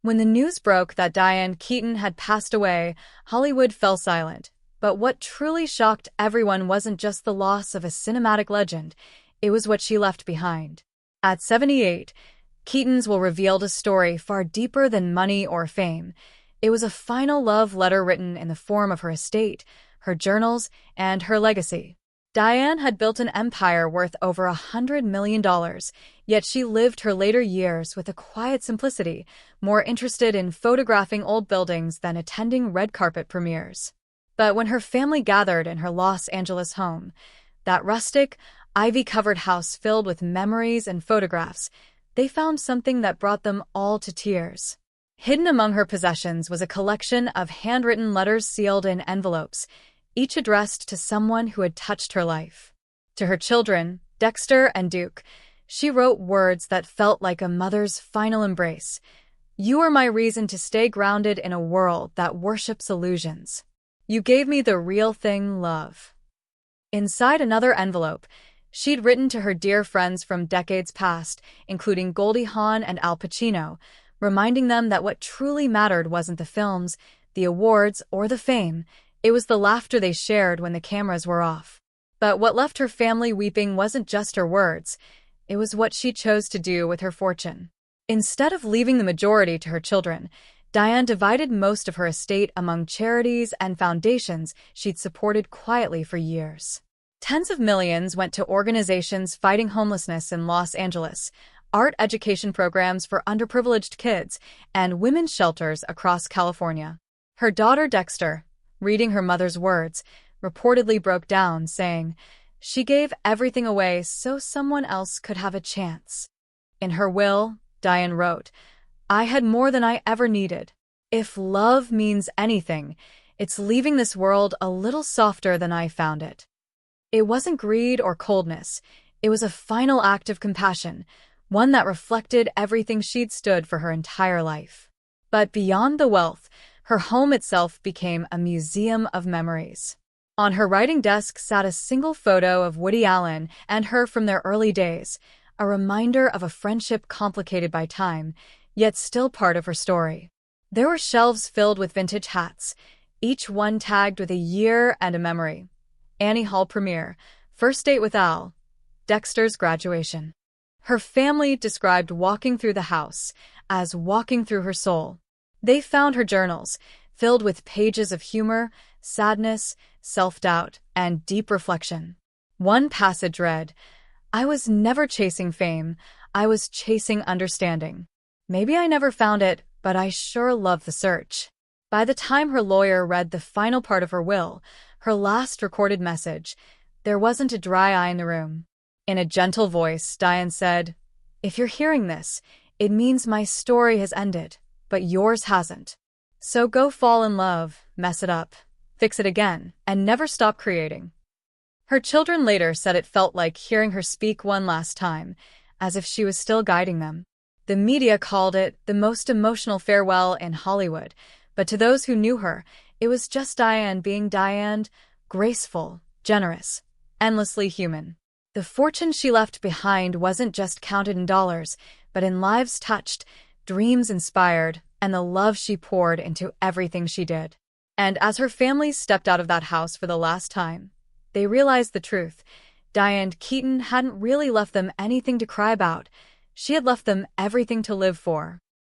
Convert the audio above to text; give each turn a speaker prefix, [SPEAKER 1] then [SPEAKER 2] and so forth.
[SPEAKER 1] When the news broke that Diane Keaton had passed away, Hollywood fell silent. But what truly shocked everyone wasn't just the loss of a cinematic legend, it was what she left behind. At 78, Keaton's will revealed a story far deeper than money or fame. It was a final love letter written in the form of her estate, her journals, and her legacy. Diane had built an empire worth over $100 million, yet she lived her later years with a quiet simplicity, more interested in photographing old buildings than attending red carpet premieres. But when her family gathered in her Los Angeles home, that rustic, ivy-covered house filled with memories and photographs, they found something that brought them all to tears. Hidden among her possessions was a collection of handwritten letters sealed in envelopes, each addressed to someone who had touched her life. To her children, Dexter and Duke, she wrote words that felt like a mother's final embrace. "You are my reason to stay grounded in a world that worships illusions. You gave me the real thing, love." Inside another envelope, she'd written to her dear friends from decades past, including Goldie Hawn and Al Pacino, reminding them that what truly mattered wasn't the films, the awards, or the fame. It was the laughter they shared when the cameras were off. But what left her family weeping wasn't just her words, it was what she chose to do with her fortune. Instead of leaving the majority to her children, Diane divided most of her estate among charities and foundations she'd supported quietly for years. Tens of millions went to organizations fighting homelessness in Los Angeles, art education programs for underprivileged kids, and women's shelters across California. Her daughter Dexter, reading her mother's words, reportedly broke down, saying, "She gave everything away so someone else could have a chance." In her will, Diane wrote, "I had more than I ever needed. If love means anything, it's leaving this world a little softer than I found it." It wasn't greed or coldness. It was a final act of compassion, one that reflected everything she'd stood for her entire life. But beyond the wealth, her home itself became a museum of memories. On her writing desk sat a single photo of Woody Allen and her from their early days, a reminder of a friendship complicated by time, yet still part of her story. There were shelves filled with vintage hats, each one tagged with a year and a memory. Annie Hall premiere, first date with Al, Dexter's graduation. Her family described walking through the house as walking through her soul. They found her journals, filled with pages of humor, sadness, self-doubt, and deep reflection. One passage read, "I was never chasing fame, I was chasing understanding. Maybe I never found it, but I sure love the search." By the time her lawyer read the final part of her will, her last recorded message, there wasn't a dry eye in the room. In a gentle voice, Diane said, "If you're hearing this, it means my story has ended, but yours hasn't. So go fall in love, mess it up, fix it again, and never stop creating." Her children later said it felt like hearing her speak one last time, as if she was still guiding them. The media called it the most emotional farewell in Hollywood, but to those who knew her, it was just Diane being Diane, graceful, generous, endlessly human. The fortune she left behind wasn't just counted in dollars, but in lives touched, dreams inspired, and the love she poured into everything she did. And as her family stepped out of that house for the last time, they realized the truth. Diane Keaton hadn't really left them anything to cry about. She had left them everything to live for.